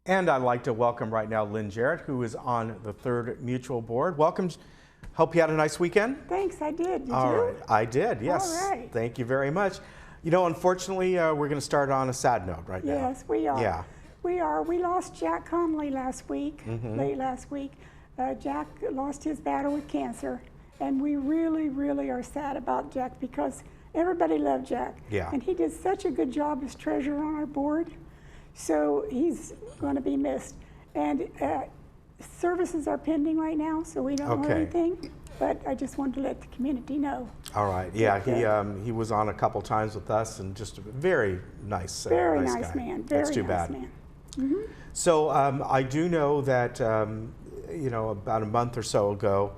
And I'd like to welcome right now Lynn Jarrett, who is on the Third Mutual Board. Welcome. Hope you had a nice weekend. Thanks, I did. Did you? All right, I did, yes. All right. Thank you very much. You know, unfortunately, we're going to start on a sad note right now. Yes, we are. Yeah. We are. We lost Jack Conley last week, Mm-hmm. late last week. Jack lost his battle with cancer, and we really, really are sad about Jack because everybody loved Jack. Yeah. And he did such a good job as treasurer on our board, so he's going to be missed. And services are pending right now, so we don't know Okay. anything. But I just wanted to let the community know. All right. Yeah, he was on a couple times with us, and just a very nice, Very nice nice guy. man. Very That's too nice bad. man. Mm-hmm. So I do know that you know, about a month or so ago,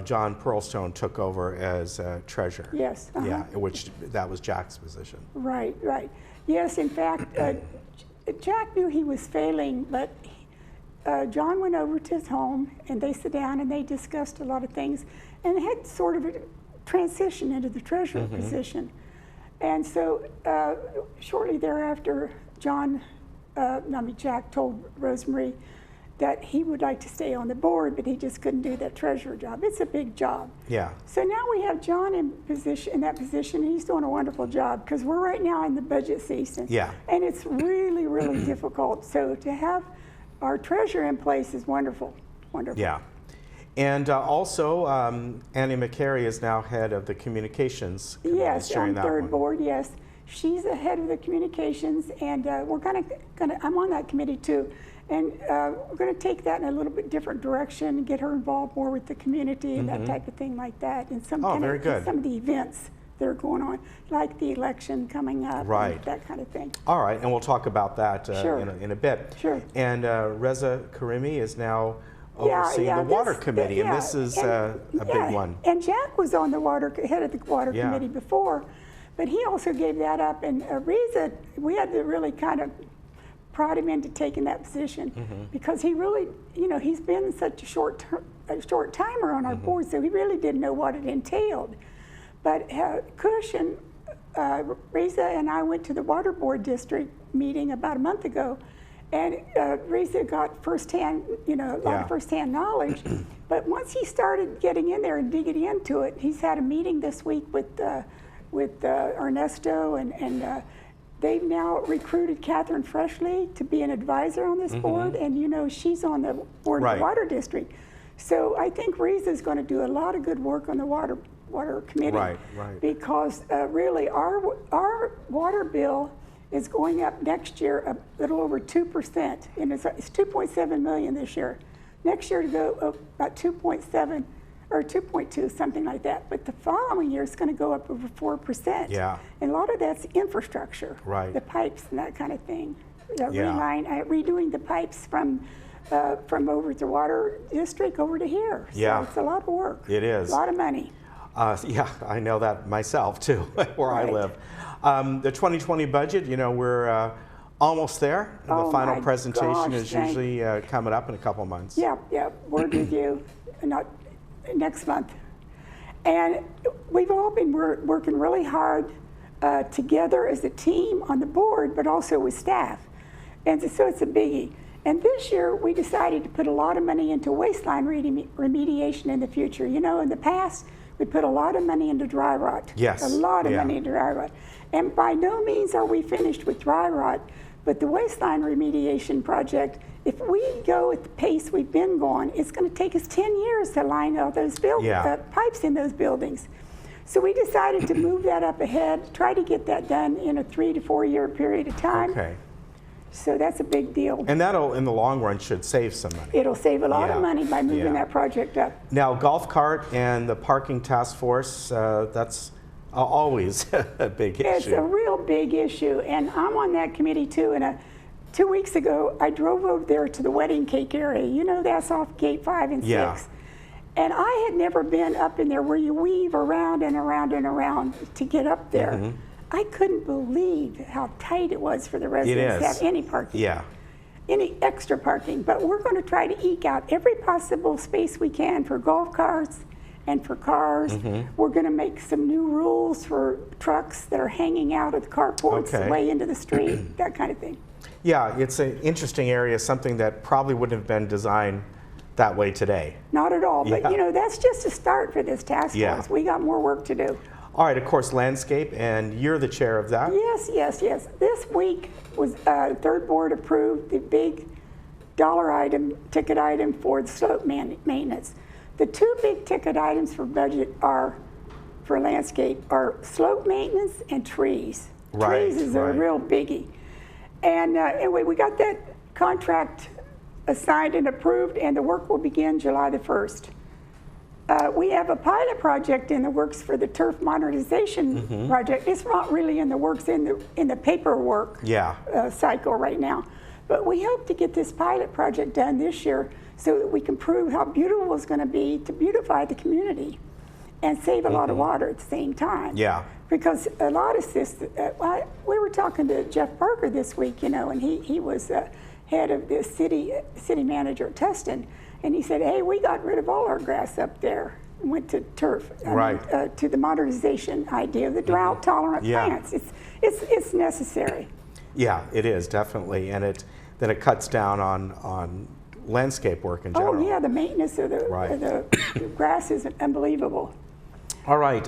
John Pearlstone took over as treasurer. Yes. Uh-huh. Yeah, which that was Jack's position. Right, right. Yes, in fact, Jack knew he was failing, but John went over to his home and they sat down and they discussed a lot of things and had sort of a transition into the treasurer Mm-hmm. position. And so shortly thereafter, Jack told Rosemary that he would like to stay on the board, but he just couldn't do that treasurer job. It's a big job. Yeah. So now we have John in that position, and he's doing a wonderful job because we're right now in the budget season. Yeah. And it's really, really difficult. So to have our treasurer in place is wonderful, wonderful. Yeah. And also, Annie McCary is now head of the communications committee. Yes, on that third one. board, yes. She's the head of the communications, and we're gonna, I'm on that committee too. And we're going to take that in a little bit different direction, get her involved more with the community and that type of thing like that. And some very good. some of the events that are going on, like the election coming up, Right. and that kind of thing. All right, and we'll talk about that Sure. in a bit. Sure. And Reza Karimi is now overseeing the water committee, and this is a big one. And Jack was on the head of the water Yeah. committee before, but he also gave that up. And Reza, we had to really kind of prod him into taking that position because he really, you know, he's been such a short timer on our board, so he really didn't know what it entailed. But Cush and Reza and I went to the water board district meeting about a month ago, and Reza got firsthand, you know, a lot of firsthand knowledge. But once he started getting in there and digging into it, he's had a meeting this week with Ernesto and they've now recruited Catherine Freshley to be an advisor on this board, and you know she's on the board of the water district. So I think Reza's going to do a lot of good work on the water committee, Right. because really our water bill is going up next year a little over 2%, and it's 2.7 million this year. Next year to go up about 2.7. Or 2.2, something like that. But the following year, it's going to go up over 4%. Yeah. And a lot of that's infrastructure. Right. The pipes and that kind of thing. Yeah. Redoing the pipes from over the water district over to here. So Yeah. it's a lot of work. It is. A lot of money. Yeah, I know that myself too, where I Right. live. The 2020 budget, you know, we're almost there. The Oh final my presentation gosh, is usually coming up in a couple months. Yeah, word with you. Not next month. And we've all been working really hard together as a team on the board, but also with staff. And so it's a biggie. And this year we decided to put a lot of money into waistline remediation in the future. You know, in the past, we put a lot of money into dry rot. Yes. A lot of money into dry rot. And by no means are we finished with dry rot, but the waistline remediation project, if we go at the pace we've been going, it's going to take us 10 years to line all those pipes in those buildings. So we decided to move that up ahead, try to get that done in a 3 to 4 year period of time. Okay. So that's a big deal. And that'll, in the long run, should save some money. It'll save a lot of money by moving that project up. Now, golf cart and the parking task force, that's always a big issue. It's a real big issue, and I'm on that committee too. And 2 weeks ago, I drove over there to the wedding cake area. You know, that's off gate 5 and 6. And I had never been up in there where you weave around and around and around to get up there. I couldn't believe how tight it was for the residents to have any parking. Yeah. Any extra parking. But we're going to try to eke out every possible space we can for golf carts and for cars. We're going to make some new rules for trucks that are hanging out of the carports way into the street, that kind of thing. Yeah, it's an interesting area, something that probably wouldn't have been designed that way today. Not at all, but you know, that's just a start for this task force. We got more work to do. All right, of course, landscape, and you're the chair of that. Yes, yes, yes. This week was third board approved the big ticket item for the slope maintenance. The two big ticket items for budget are, for landscape, are slope maintenance and trees. Trees is a real biggie. And anyway, we got that contract assigned and approved, and the work will begin July the 1st. We have a pilot project in the works for the turf modernization project. It's not really in the works in the paperwork cycle right now. But we hope to get this pilot project done this year so that we can prove how beautiful it's going to be to beautify the community and save a lot of water at the same time. Yeah. Because a lot of we were talking to Jeff Parker this week, you know, and he was head of the city manager at Tustin, and he said, hey, we got rid of all our grass up there and went to turf, to the modernization idea of the drought-tolerant plants. It's necessary. Yeah, it is, definitely, and it cuts down on landscape work in general. Oh yeah, the maintenance of the grass is unbelievable. All right,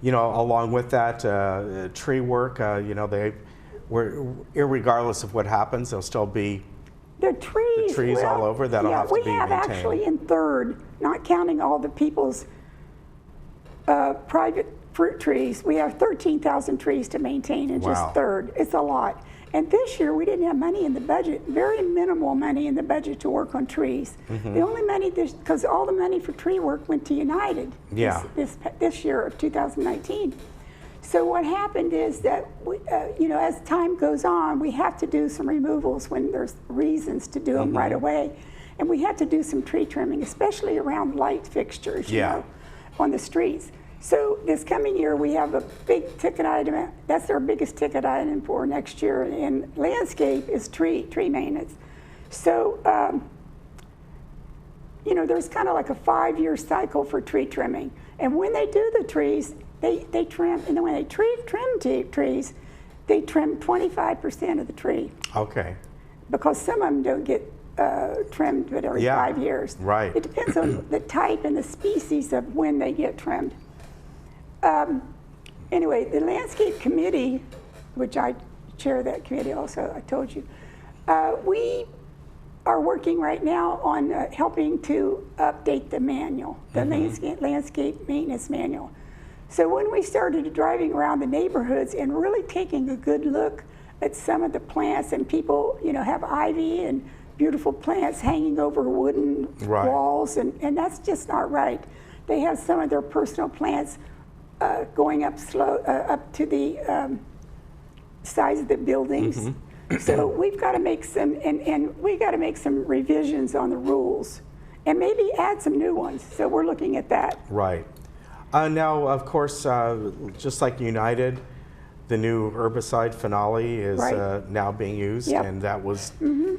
you know, along with that, tree work, you know, irregardless of what happens, there'll still be the trees all over that'll have to be maintained. We have actually in third, not counting all the people's private fruit trees, we have 13,000 trees to maintain in just third. It's a lot. And this year we didn't have money in the budget, very minimal money in the budget to work on trees. The only money, because all the money for tree work went to United this year of 2019. So what happened is that, you know, as time goes on, we have to do some removals when there's reasons to do them right away. And we had to do some tree trimming, especially around light fixtures, you know, on the streets. So this coming year, we have a big ticket item. That's our biggest ticket item for next year. And landscape is tree maintenance. So, you know, there's kind of like a 5-year cycle for tree trimming. And when they do the trees, they trim, and then when they trim trees, they trim 25% of the tree. Okay. Because some of them don't get trimmed but every 5 years. Right. It depends on the type and the species of when they get trimmed. Anyway, the landscape committee, which I chair that committee also, I told you, we are working right now on helping to update the manual, the landscape maintenance manual. So when we started driving around the neighborhoods and really taking a good look at some of the plants, and people, you know, have ivy and beautiful plants hanging over wooden walls, and that's just not right. They have some of their personal plants going up up to the sides of the buildings. So we've got to make some, and we got to make some revisions on the rules, and maybe add some new ones. So we're looking at that. Right. Now, of course, just like United, the new herbicide Finale is now being used, and that was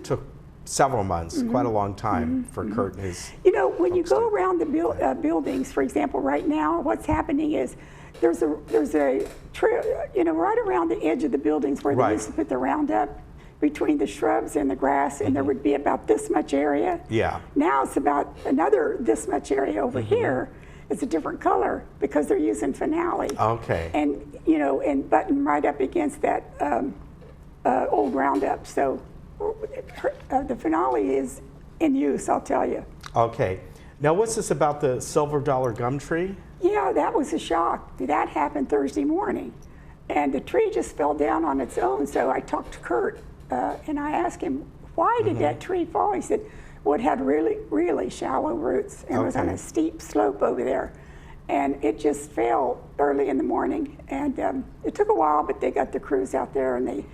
took several months, quite a long time for Kurt and his. You know, when you go around the buildings, for example, right now, what's happening is there's a trail, you know, right around the edge of the buildings where they used to put the Roundup, between the shrubs and the grass, and there would be about this much area. Yeah. Now it's about another this much area over here. It's a different color because they're using Finale. Okay. And, you know, and button right up against that old Roundup. So the Finale is in use, I'll tell you. Okay. Now, what's this about the silver dollar gum tree? Yeah, that was a shock. That happened Thursday morning. And the tree just fell down on its own. So I talked to Kurt and I asked him, why did that tree fall? He said, well, it had really, really shallow roots and was on a steep slope over there. And it just fell early in the morning. And it took a while, but they got the crews out there and they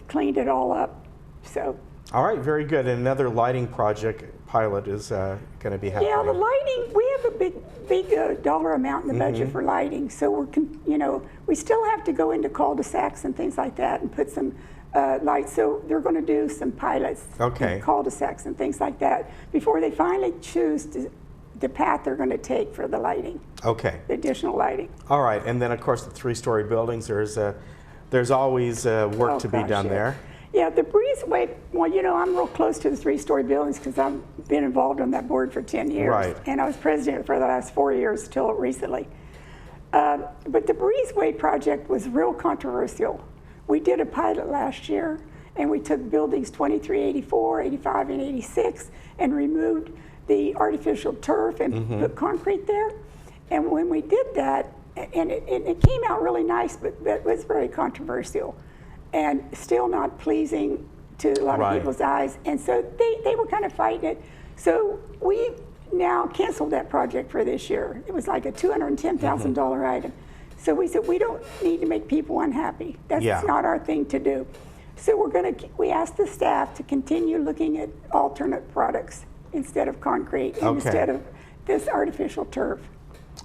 cleaned it all up. So. All right, very good. And another lighting project pilot is going to be happening. Yeah, the lighting, we have a big dollar amount in the budget for lighting. So we're, you know, we still have to go into cul-de-sacs and things like that and put some lights. So they're going to do some pilots in cul-de-sacs and things like that before they finally choose to the path they're going to take for the lighting, Okay. the additional lighting. All right, and then of course the three-story buildings. There's always work to be done there. Yeah, the breezeway. Well, you know, I'm real close to the three-story buildings because I've been involved on that board for 10 years, Right. and I was president for the last 4 years till recently. But the breezeway project was real controversial. We did a pilot last year, and we took buildings 23, 84, 85, and 86, and removed the artificial turf and put concrete there. And when we did that, and it came out really nice, but it was very controversial and still not pleasing to a lot of people's eyes. And so they were kind of fighting it. So we now canceled that project for this year. It was like a $210,000 item. So we said, we don't need to make people unhappy. That's not our thing to do. So we asked the staff to continue looking at alternate products instead of concrete and instead of this artificial turf.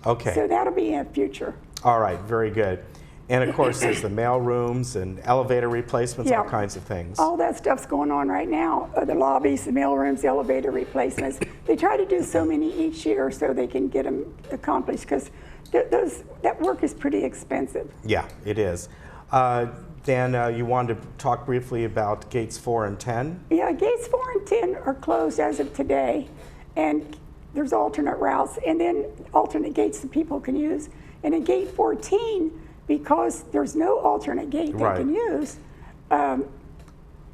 Okay. So that'll be in the future. All right, very good. And of course, there's the mail rooms and elevator replacements, all kinds of things. All that stuff's going on right now. The lobbies, the mail rooms, the elevator replacements. They try to do so many each year so they can get them accomplished because that work is pretty expensive. Yeah, it is. Dan, you wanted to talk briefly about gates 4 and 10? Yeah, gates 4 and 10 are closed as of today, and there's alternate routes and then alternate gates that people can use. And in gate 14, because there's no alternate gate they can use, they're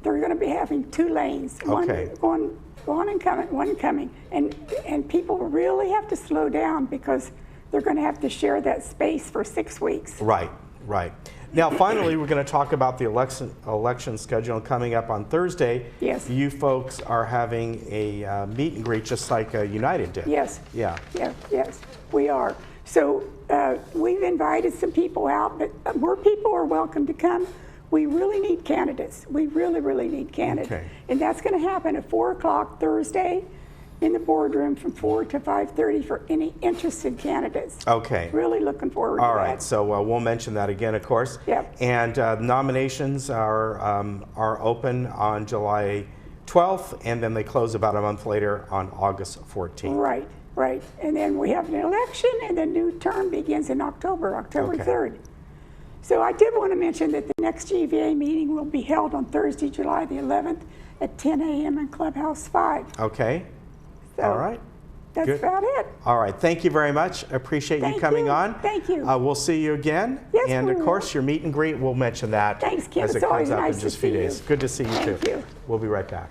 going to be having 2 lanes, one and coming, one coming, and people really have to slow down because they're going to have to share that space for 6 weeks. Right, right. Now, finally, we're going to talk about the election schedule coming up on Thursday. Yes. You folks are having a meet and greet just like United did. Yes. Yeah. Yeah, yes, we are. So we've invited some people out, but more people are welcome to come. We really need candidates. We really, really need candidates. Okay. And that's going to happen at 4 o'clock Thursday in the boardroom from 4 to 5:30 for any interested candidates. Okay. Really looking forward to that. All right, so we'll mention that again, of course. Yep. And nominations are open on July 12th, and then they close about a month later on August 14th. Right, right. And then we have an election, and the new term begins in October 3rd. So I did want to mention that the next GVA meeting will be held on Thursday, July the 11th at 10 a.m. in Clubhouse 5. Okay. So all right. That's Good. about it. All right. Thank you very much. Appreciate you coming on. Thank you. We'll see you again. Yes, and we of course, your meet and greet, we'll mention that Thanks, Kim. as it It's always comes up nice in to just a few see you. days. Good to see you too. Thank you. We'll be right back.